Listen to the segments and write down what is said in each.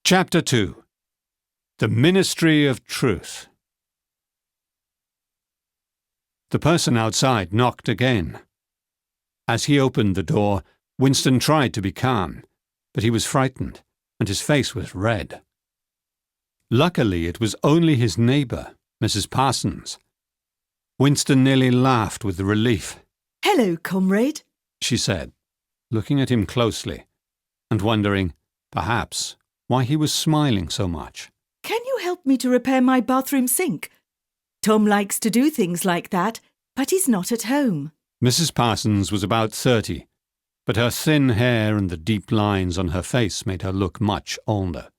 Chapter 2. The Ministry of Truth. The person outside knocked again. As he opened the door, Winston tried to be calm, but he was frightened, and his face was red. Luckily, it was only his neighbour, Mrs. Parsons. Winston nearly laughed with relief. "Hello, comrade," she said, looking at him closely, and wondering, perhaps, why he was smiling so much. "Can you help me to repair my bathroom sink? Tom likes to do things like that, but he's not at home." Mrs. Parsons was about 30, but her thin hair and the deep lines on her face made her look much older.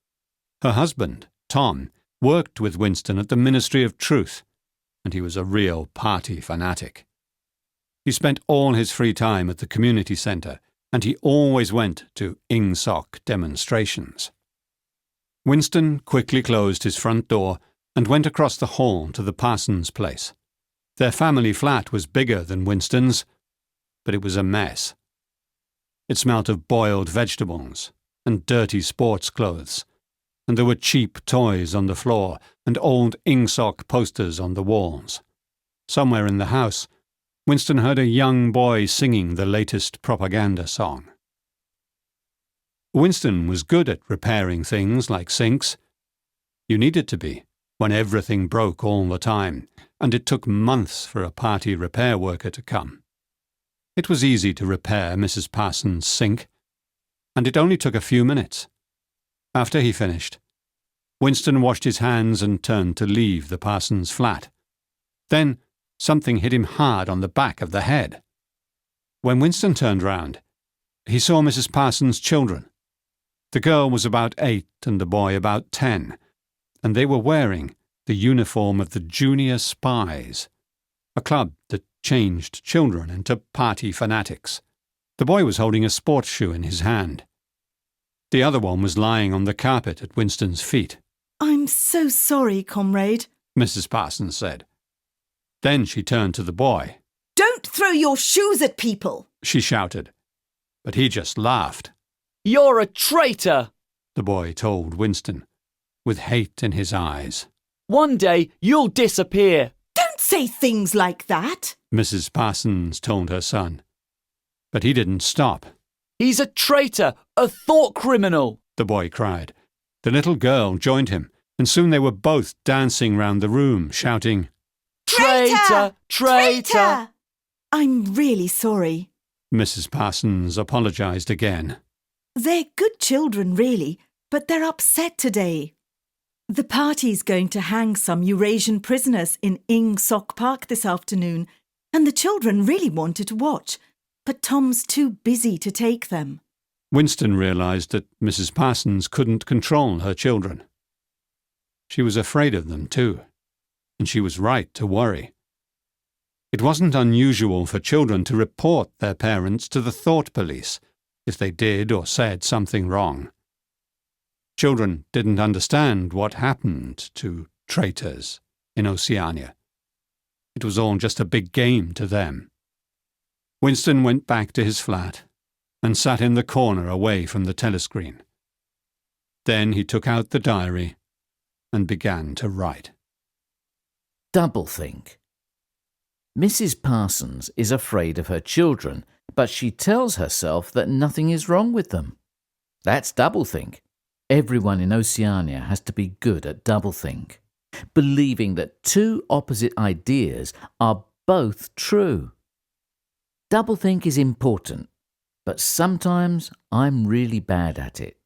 Her husband, Tom, worked with Winston at the Ministry of Truth, and he was a real party fanatic. He spent all his free time at the community centre, and he always went to Ingsoc demonstrations. Winston quickly closed his front door and went across the hall to the Parsons' place. Their family flat was bigger than Winston's, but it was a mess. It smelt of boiled vegetables and dirty sports clothes, and there were cheap toys on the floor and old Ingsoc posters on the walls. Somewhere in the house, Winston heard a young boy singing the latest propaganda song. Winston was good at repairing things like sinks. You needed to be, when everything broke all the time, and it took months for a party repair worker to come. It was easy to repair Mrs. Parsons' sink, and it only took a few minutes. After he finished, Winston washed his hands and turned to leave the Parsons' flat. Then something hit him hard on the back of the head. When Winston turned round, he saw Mrs. Parsons' children. The girl was about 8 and the boy about 10, and they were wearing the uniform of the Junior Spies, a club that changed children into party fanatics. The boy was holding a sports shoe in his hand. The other one was lying on the carpet at Winston's feet. "I'm so sorry, comrade," Mrs. Parsons said. Then she turned to the boy. "Don't throw your shoes at people," she shouted, but he just laughed. "You're a traitor," the boy told Winston, with hate in his eyes. "One day you'll disappear." "Don't say things like that," Mrs. Parsons told her son. But he didn't stop. "He's a traitor, a thought criminal," the boy cried. The little girl joined him, and soon they were both dancing round the room, shouting, "Traitor! Traitor!" "I'm really sorry." Mrs. Parsons apologized again. "They're good children, really, but they're upset today. The party's going to hang some Eurasian prisoners in Ingsoc Park this afternoon, and the children really wanted to watch, but Tom's too busy to take them." Winston realized that Mrs. Parsons couldn't control her children. She was afraid of them, too, and she was right to worry. It wasn't unusual for children to report their parents to the thought police if they did or said something wrong. Children didn't understand what happened to traitors in Oceania. It was all just a big game to them. Winston went back to his flat and sat in the corner away from the telescreen. Then he took out the diary and began to write. Doublethink. Mrs. Parsons is afraid of her children, but she tells herself that nothing is wrong with them. That's doublethink. Everyone in Oceania has to be good at doublethink, believing that two opposite ideas are both true. Doublethink is important, but sometimes I'm really bad at it.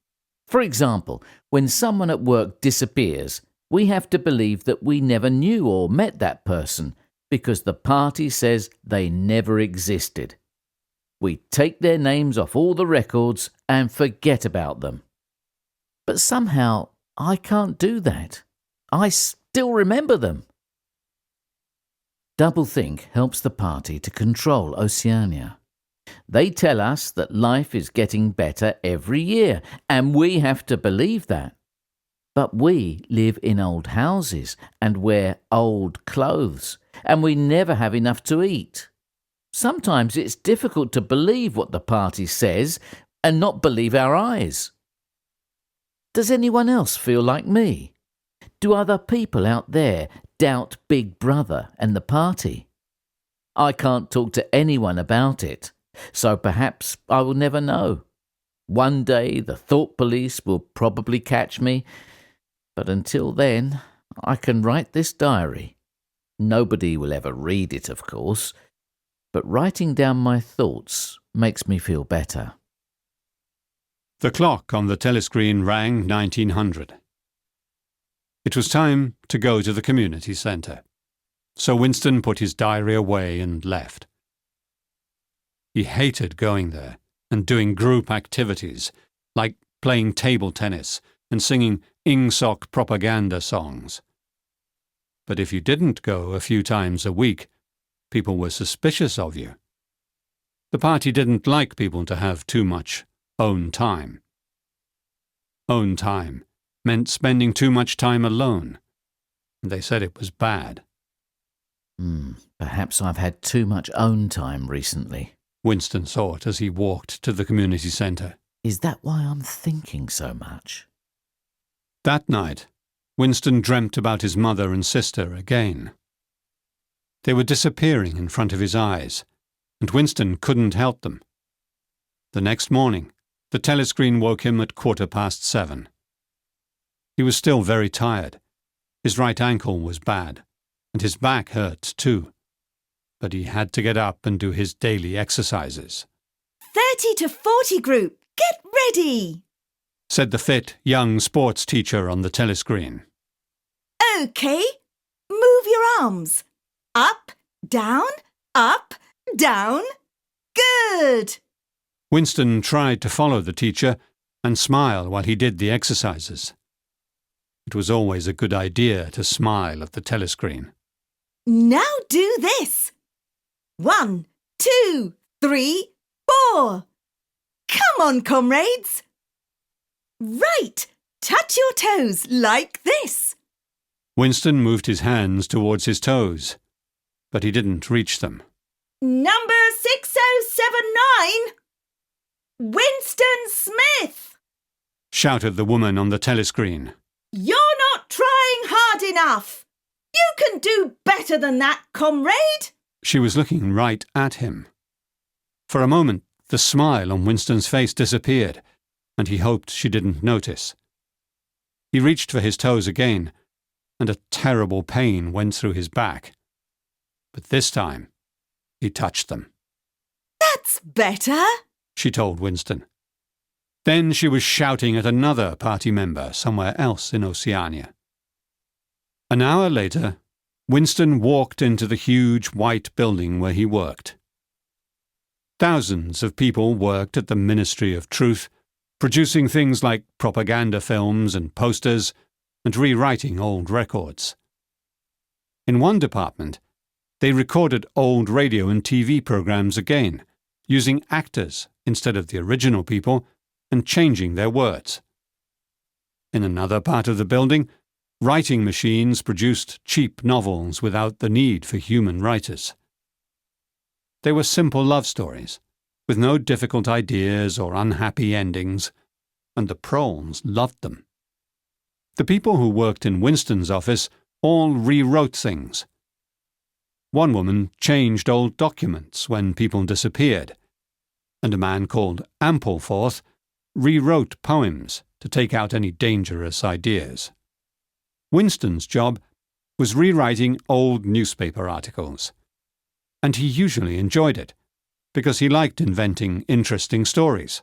For example, when someone at work disappears, we have to believe that we never knew or met that person because the party says they never existed. We take their names off all the records and forget about them. But somehow I can't do that. I still remember them. Doublethink helps the party to control Oceania. They tell us that life is getting better every year, and we have to believe that. But we live in old houses and wear old clothes, and we never have enough to eat. Sometimes it's difficult to believe what the party says and not believe our eyes. Does anyone else feel like me? Do other people out there doubt Big Brother and the party? I can't talk to anyone about it, so perhaps I will never know. One day the thought police will probably catch me, but until then, I can write this diary. Nobody will ever read it, of course, but writing down my thoughts makes me feel better. The clock on the telescreen rang 1900. It was time to go to the community centre, so Winston put his diary away and left. He hated going there and doing group activities, like playing table tennis and singing Ingsoc propaganda songs. But if you didn't go a few times a week, people were suspicious of you. The party didn't like people to have too much own time. Own time meant spending too much time alone, and they said it was bad. Perhaps I've had too much own time recently. Winston thought as he walked to the community centre. Is that why I'm thinking so much? That night, Winston dreamt about his mother and sister again. They were disappearing in front of his eyes, and Winston couldn't help them. The next morning, the telescreen woke him at 7:15. He was still very tired. His right ankle was bad, and his back hurt too. But he had to get up and do his daily exercises. 30 to 40 group, get ready! Said the fit young sports teacher on the telescreen. OK, move your arms. Up, down, good! Winston tried to follow the teacher and smile while he did the exercises. It was always a good idea to smile at the telescreen. Now do this. 1, 2, 3, 4. Come on, comrades. Right, touch your toes like this. Winston moved his hands towards his toes, but he didn't reach them. Number 6079. Winston Smith! Shouted the woman on the telescreen. You're not trying hard enough. You can do better than that, comrade. She was looking right at him. For a moment, the smile on Winston's face disappeared, and he hoped she didn't notice. He reached for his toes again, and a terrible pain went through his back. But this time, he touched them. That's better, she told Winston. Then she was shouting at another party member somewhere else in Oceania. An hour later, Winston walked into the huge white building where he worked. Thousands of people worked at the Ministry of Truth, producing things like propaganda films and posters and rewriting old records. In one department, they recorded old radio and TV programs again, using actors instead of the original people and changing their words. In another part of the building, writing machines produced cheap novels without the need for human writers. They were simple love stories, with no difficult ideas or unhappy endings, and the proles loved them. The people who worked in Winston's office all rewrote things. One woman changed old documents when people disappeared, and a man called Ampleforth rewrote poems to take out any dangerous ideas. Winston's job was rewriting old newspaper articles, and he usually enjoyed it, because he liked inventing interesting stories.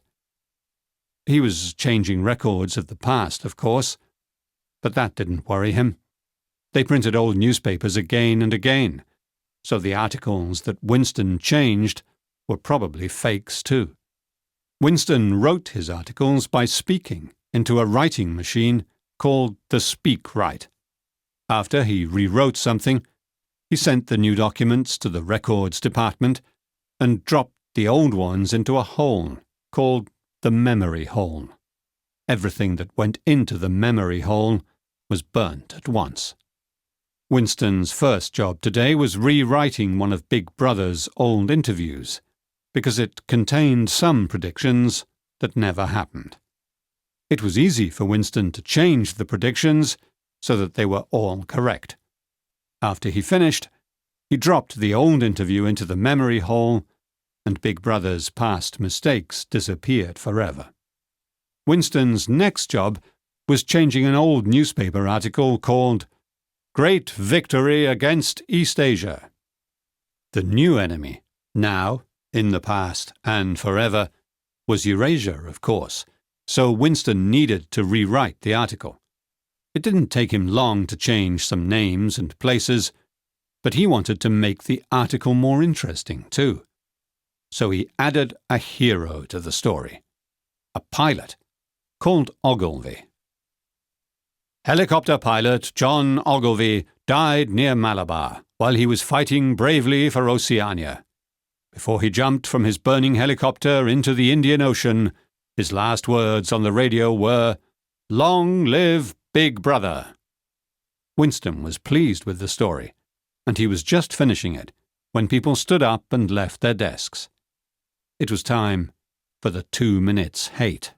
He was changing records of the past, of course, but that didn't worry him. They printed old newspapers again and again, so the articles that Winston changed were probably fakes too. Winston wrote his articles by speaking into a writing machine called the SpeakWrite. After he rewrote something, he sent the new documents to the records department and dropped the old ones into a hole called the memory hole. Everything that went into the memory hole was burnt at once. Winston's first job today was rewriting one of Big Brother's old interviews, because it contained some predictions that never happened. It was easy for Winston to change the predictions so that they were all correct. After he finished, he dropped the old interview into the memory hole, and Big Brother's past mistakes disappeared forever. Winston's next job was changing an old newspaper article called Great Victory Against East Asia. The new enemy, now, in the past, and forever, was Eurasia, of course, so Winston needed to rewrite the article. It didn't take him long to change some names and places, but he wanted to make the article more interesting, too. So he added a hero to the story, a pilot called Ogilvy. Helicopter pilot John Ogilvy died near Malabar while he was fighting bravely for Oceania. Before he jumped from his burning helicopter into the Indian Ocean, his last words on the radio were, "Long live Big Brother." Winston was pleased with the story, and he was just finishing it when people stood up and left their desks. It was time for the 2 minutes hate.